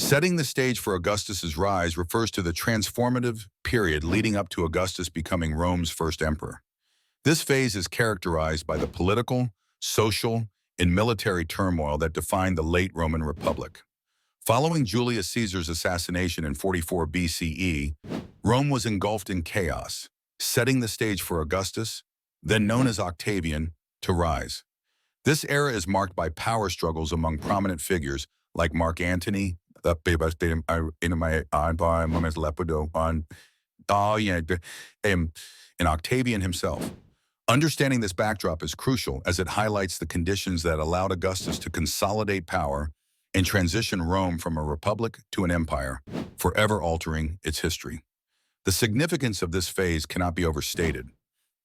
Setting the stage for Augustus's rise refers to the transformative period leading up to Augustus becoming Rome's first emperor. This phase is characterized by the political, social, and military turmoil that defined the late Roman Republic. Following Julius Caesar's assassination in 44 BCE, Rome was engulfed in chaos, setting the stage for Augustus, then known as Octavian, to rise. This era is marked by power struggles among prominent figures like Mark Antony, and Octavian himself. Understanding this backdrop is crucial as it highlights the conditions that allowed Augustus to consolidate power and transition Rome from a republic to an empire, forever altering its history. The significance of this phase cannot be overstated.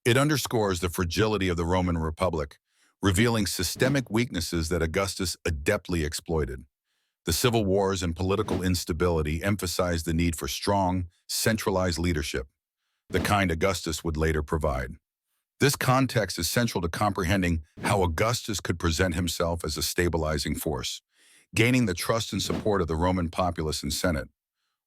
It underscores the fragility of the Roman Republic, revealing systemic weaknesses that Augustus adeptly exploited. The civil wars and political instability emphasized the need for strong, centralized leadership, the kind Augustus would later provide. This context is central to comprehending how Augustus could present himself as a stabilizing force, gaining the trust and support of the Roman populace and Senate.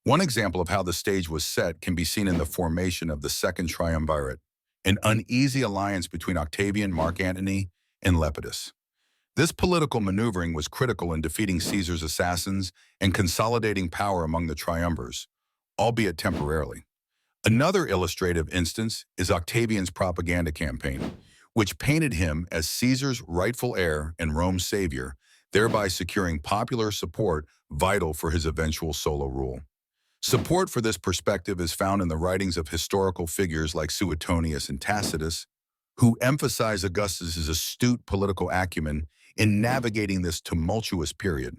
One example of how the stage was set can be seen in the formation of the Second Triumvirate, an uneasy alliance between Octavian, Mark Antony, and Lepidus. This political maneuvering was critical in defeating Caesar's assassins and consolidating power among the triumvirs, albeit temporarily. Another illustrative instance is Octavian's propaganda campaign, which painted him as Caesar's rightful heir and Rome's savior, thereby securing popular support vital for his eventual solo rule. Support for this perspective is found in the writings of historical figures like Suetonius and Tacitus, who emphasize Augustus's astute political acumen in navigating this tumultuous period.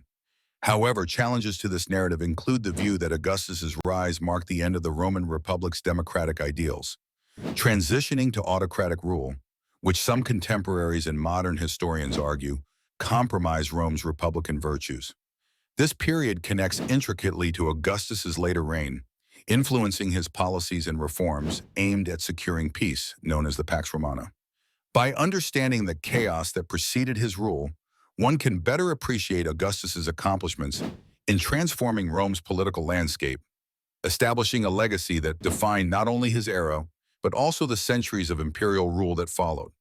However, challenges to this narrative include the view that Augustus's rise marked the end of the Roman Republic's democratic ideals, transitioning to autocratic rule, which some contemporaries and modern historians argue compromised Rome's republican virtues. This period connects intricately to Augustus's later reign, influencing his policies and reforms aimed at securing peace, known as the Pax Romana. By understanding the chaos that preceded his rule, one can better appreciate Augustus's accomplishments in transforming Rome's political landscape, establishing a legacy that defined not only his era, but also the centuries of imperial rule that followed.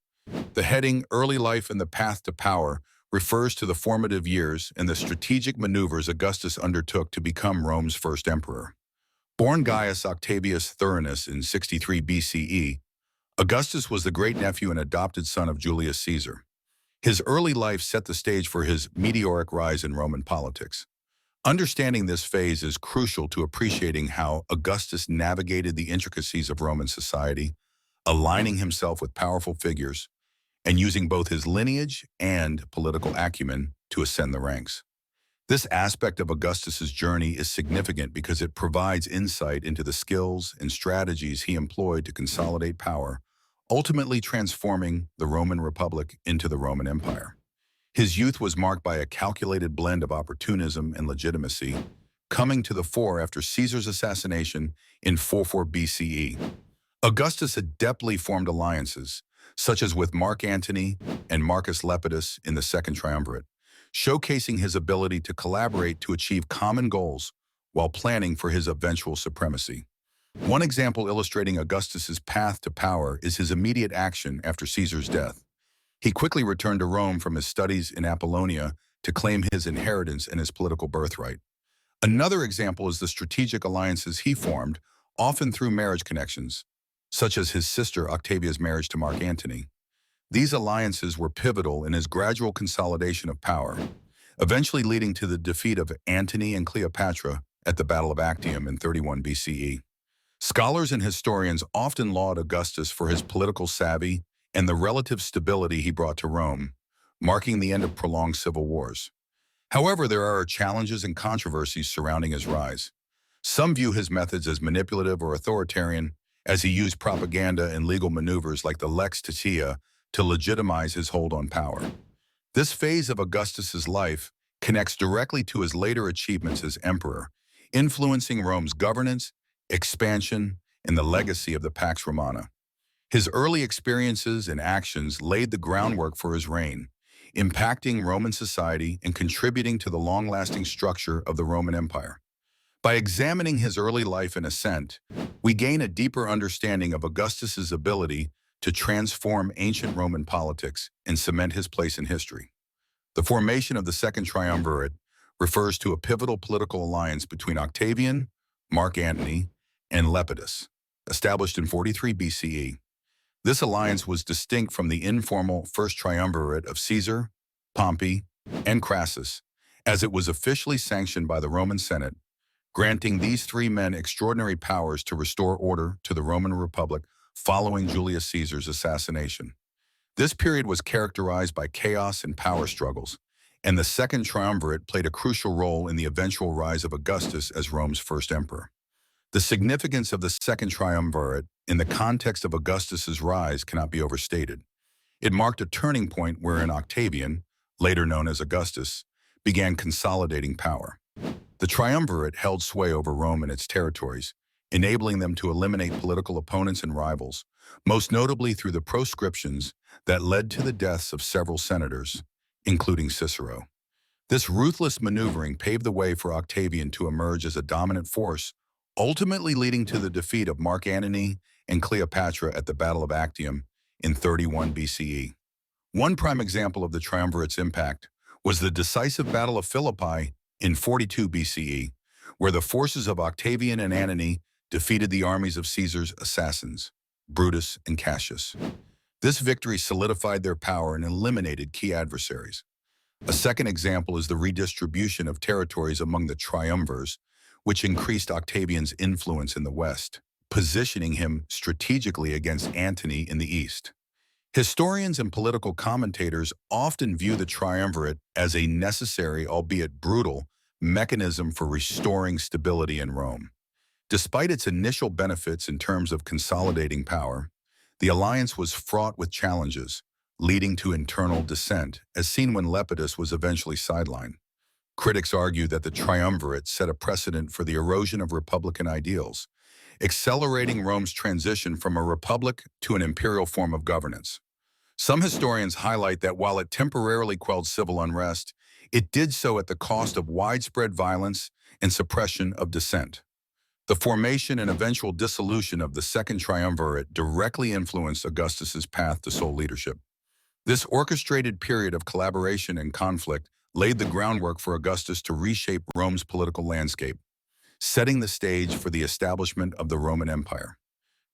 The heading "Early Life and the Path to Power" refers to the formative years and the strategic maneuvers Augustus undertook to become Rome's first emperor. Born Gaius Octavius Thurinus in 63 BCE, Augustus was the great-nephew and adopted son of Julius Caesar. His early life set the stage for his meteoric rise in Roman politics. Understanding this phase is crucial to appreciating how Augustus navigated the intricacies of Roman society, aligning himself with powerful figures, and using both his lineage and political acumen to ascend the ranks. This aspect of Augustus's journey is significant because it provides insight into the skills and strategies he employed to consolidate power, ultimately transforming the Roman Republic into the Roman Empire. His youth was marked by a calculated blend of opportunism and legitimacy, coming to the fore after Caesar's assassination in 44 BCE. Augustus adeptly formed alliances, such as with Mark Antony and Marcus Lepidus in the Second Triumvirate, showcasing his ability to collaborate to achieve common goals while planning for his eventual supremacy. One example illustrating Augustus's path to power is his immediate action after Caesar's death. He quickly returned to Rome from his studies in Apollonia to claim his inheritance and his political birthright. Another example is the strategic alliances he formed, often through marriage connections, such as his sister Octavia's marriage to Mark Antony. These alliances were pivotal in his gradual consolidation of power, eventually leading to the defeat of Antony and Cleopatra at the Battle of Actium in 31 BCE. Scholars and historians often laud Augustus for his political savvy and the relative stability he brought to Rome, marking the end of prolonged civil wars. However, there are challenges and controversies surrounding his rise. Some view his methods as manipulative or authoritarian, as he used propaganda and legal maneuvers like the Lex Titia to legitimize his hold on power. This phase of Augustus's life connects directly to his later achievements as emperor, influencing Rome's governance, expansion, and the legacy of the Pax Romana. His early experiences and actions laid the groundwork for his reign, impacting Roman society and contributing to the long-lasting structure of the Roman Empire. By examining his early life and ascent, we gain a deeper understanding of Augustus's ability to transform ancient Roman politics and cement his place in history. The formation of the Second Triumvirate refers to a pivotal political alliance between Octavian, Mark Antony, and Lepidus, established in 43 BCE. This alliance was distinct from the informal First Triumvirate of Caesar, Pompey, and Crassus, as it was officially sanctioned by the Roman Senate, granting these three men extraordinary powers to restore order to the Roman Republic following Julius Caesar's assassination. This period was characterized by chaos and power struggles, and the Second Triumvirate played a crucial role in the eventual rise of Augustus as Rome's first emperor. The significance of the Second Triumvirate in the context of Augustus's rise cannot be overstated. It marked a turning point wherein Octavian, later known as Augustus, began consolidating power. The Triumvirate held sway over Rome and its territories, enabling them to eliminate political opponents and rivals, most notably through the proscriptions that led to the deaths of several senators, including Cicero. This ruthless maneuvering paved the way for Octavian to emerge as a dominant force, ultimately leading to the defeat of Mark Antony and Cleopatra at the Battle of Actium in 31 BCE. One prime example of the Triumvirate's impact was the decisive Battle of Philippi in 42 BCE, where the forces of Octavian and Antony defeated the armies of Caesar's assassins, Brutus and Cassius. This victory solidified their power and eliminated key adversaries. A second example is the redistribution of territories among the triumvirs, which increased Octavian's influence in the West, positioning him strategically against Antony in the East. Historians and political commentators often view the triumvirate as a necessary, albeit brutal, mechanism for restoring stability in Rome. Despite its initial benefits in terms of consolidating power, the alliance was fraught with challenges, leading to internal dissent, as seen when Lepidus was eventually sidelined. Critics argue that the triumvirate set a precedent for the erosion of republican ideals, accelerating Rome's transition from a republic to an imperial form of governance. Some historians highlight that while it temporarily quelled civil unrest, it did so at the cost of widespread violence and suppression of dissent. The formation and eventual dissolution of the Second Triumvirate directly influenced Augustus's path to sole leadership. This orchestrated period of collaboration and conflict laid the groundwork for Augustus to reshape Rome's political landscape, setting the stage for the establishment of the Roman Empire.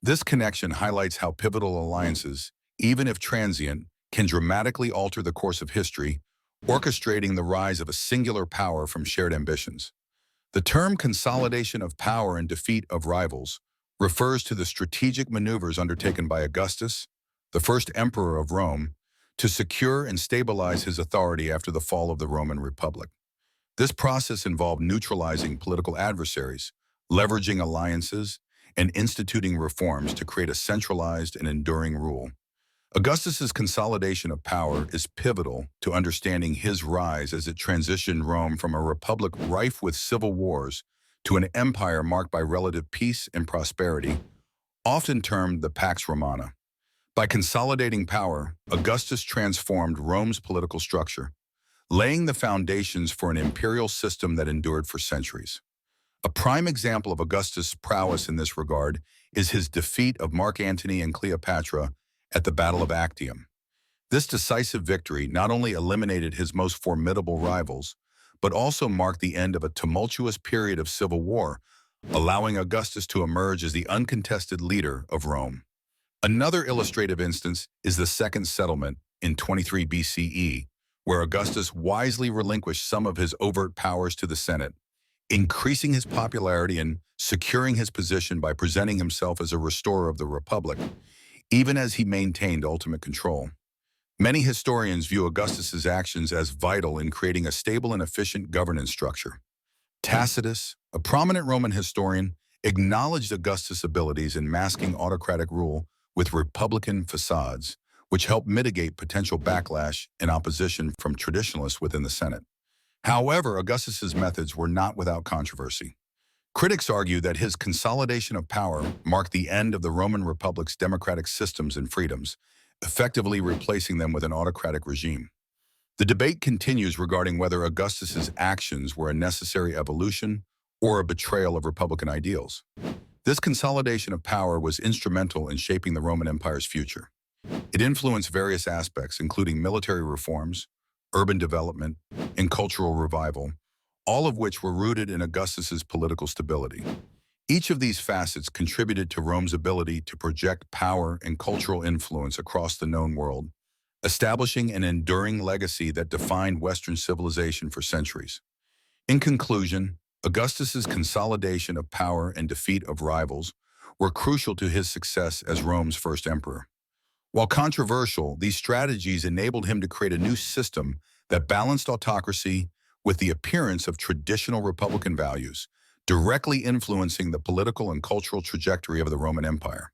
This connection highlights how pivotal alliances, even if transient, can dramatically alter the course of history, orchestrating the rise of a singular power from shared ambitions. The term consolidation of power and defeat of rivals refers to the strategic maneuvers undertaken by Augustus, the first emperor of Rome, to secure and stabilize his authority after the fall of the Roman Republic. This process involved neutralizing political adversaries, leveraging alliances, and instituting reforms to create a centralized and enduring rule. Augustus's consolidation of power is pivotal to understanding his rise as it transitioned Rome from a republic rife with civil wars to an empire marked by relative peace and prosperity, often termed the Pax Romana. By consolidating power, Augustus transformed Rome's political structure, laying the foundations for an imperial system that endured for centuries. A prime example of Augustus' prowess in this regard is his defeat of Mark Antony and Cleopatra at the Battle of Actium. This decisive victory not only eliminated his most formidable rivals, but also marked the end of a tumultuous period of civil war, allowing Augustus to emerge as the uncontested leader of Rome. Another illustrative instance is the Second Settlement in 23 BCE, where Augustus wisely relinquished some of his overt powers to the Senate, increasing his popularity and securing his position by presenting himself as a restorer of the Republic, even as he maintained ultimate control. Many historians view Augustus's actions as vital in creating a stable and efficient governance structure. Tacitus, a prominent Roman historian, acknowledged Augustus' abilities in masking autocratic rule with republican facades, which helped mitigate potential backlash and opposition from traditionalists within the Senate. However, Augustus's methods were not without controversy. Critics argue that his consolidation of power marked the end of the Roman Republic's democratic systems and freedoms, effectively replacing them with an autocratic regime. The debate continues regarding whether Augustus's actions were a necessary evolution or a betrayal of Republican ideals. This consolidation of power was instrumental in shaping the Roman Empire's future. It influenced various aspects, including military reforms, urban development, and cultural revival, all of which were rooted in Augustus's political stability. Each of these facets contributed to Rome's ability to project power and cultural influence across the known world, establishing an enduring legacy that defined Western civilization for centuries. In conclusion, Augustus's consolidation of power and defeat of rivals were crucial to his success as Rome's first emperor. While controversial, these strategies enabled him to create a new system that balanced autocracy with the appearance of traditional republican values, directly influencing the political and cultural trajectory of the Roman Empire.